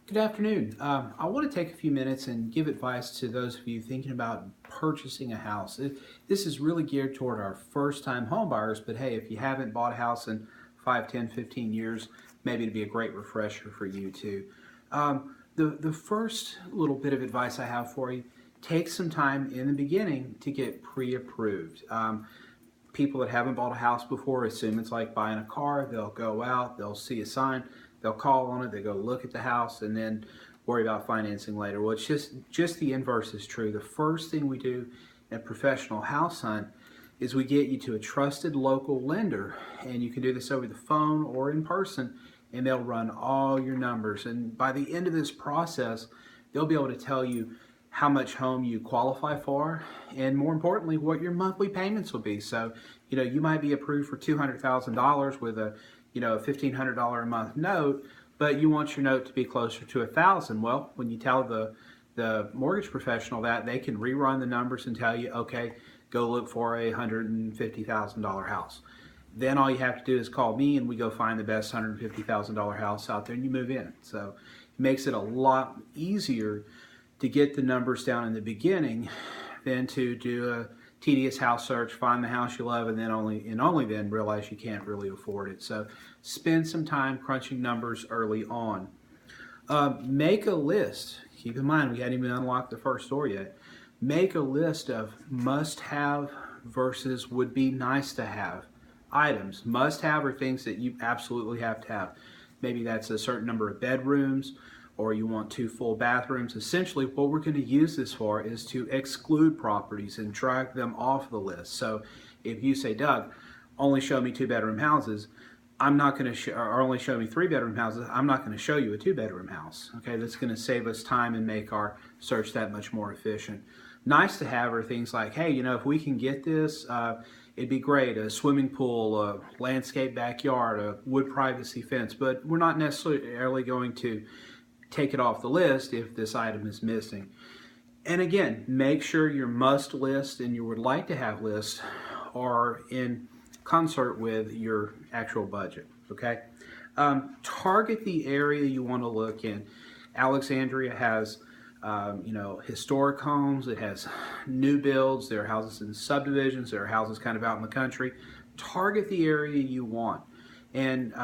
Good afternoon. I want to take a few minutes and give advice to those of you thinking about purchasing a house. This is really geared toward our first-time home buyers, but hey, if you haven't bought a house in 5, 10, 15 years, maybe it'd be a great refresher for you too. The first little bit of advice I have for you, take some time in the beginning to get pre-approved. People that haven't bought a house before assume it's like buying a car. They'll go out, they'll see a sign, they'll call on it, they go look at the house, and then worry about financing later. Well, it's just the inverse is true. The first thing we do in a professional house hunt is we get you to a trusted local lender, and you can do this over the phone or in person, and they'll run all your numbers. And by the end of this process, they'll be able to tell you how much home you qualify for, and more importantly, what your monthly payments will be. So, you might be approved for $200,000 with a $1,500 a month note, but you want your note to be closer to $1,000. Well, when you tell the mortgage professional that, they can rerun the numbers and tell you, okay, go look for a $150,000 house. Then all you have to do is call me, and we go find the best $150,000 house out there, and you move in. So it makes it a lot easier to get the numbers down in the beginning than to do a tedious house search, find the house you love, and then only then realize you can't really afford it. So spend some time crunching numbers early on. Make a list. Keep in mind, we hadn't even unlocked the first door yet. Make a list of must-have versus would-be nice-to-have items. Must-have are things that you absolutely have to have. Maybe that's a certain number of bedrooms, or you want 2 full bathrooms. Essentially, what we're going to use this for is to exclude properties and drag them off the list. So if you say, Doug, only show me 2-bedroom houses, I'm not going to or only show me 3-bedroom houses, I'm not going to show you a 2-bedroom house. Okay, that's going to save us time and make our search that much more efficient. Nice to have are things like, hey, if we can get this, it'd be great. A swimming pool, a landscape backyard, a wood privacy fence, but we're not necessarily going to take it off the list if this item is missing. And again, make sure your must list and your would like to have list are in concert with your actual budget. Okay, target the area you want to look in. Alexandria has historic homes. It has new builds. There are houses in subdivisions. There are houses kind of out in the country. Target the area you want. And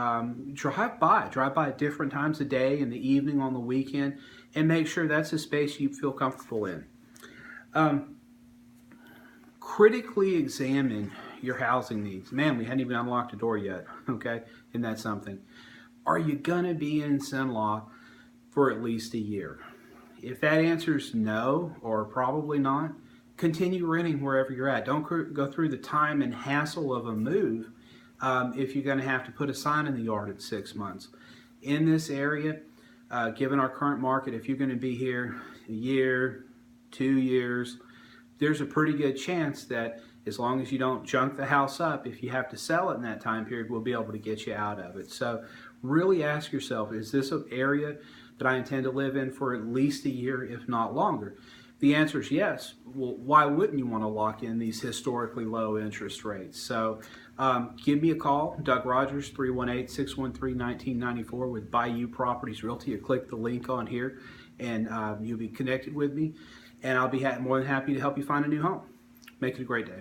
drive by at different times of day, in the evening, on the weekend, and make sure that's a space you feel comfortable in. Critically examine your housing needs. Man, we hadn't even unlocked a door yet, okay? Isn't that something? Are you gonna be in Cenla for at least a year? If that answer is no, or probably not, continue renting wherever you're at. Don't go through the time and hassle of a move if you're going to have to put a sign in the yard in 6 months. In this area, given our current market, if you're going to be here a year, 2 years, there's a pretty good chance that as long as you don't junk the house up, if you have to sell it in that time period, we'll be able to get you out of it. So really ask yourself, is this an area that I intend to live in for at least a year, if not longer? The answer is yes. Well, why wouldn't you want to lock in these historically low interest rates? So give me a call, Doug Rogers, 318-613-1994 with Bayou Properties Realty, or click the link on here, and you'll be connected with me, and I'll be more than happy to help you find a new home. Make it a great day.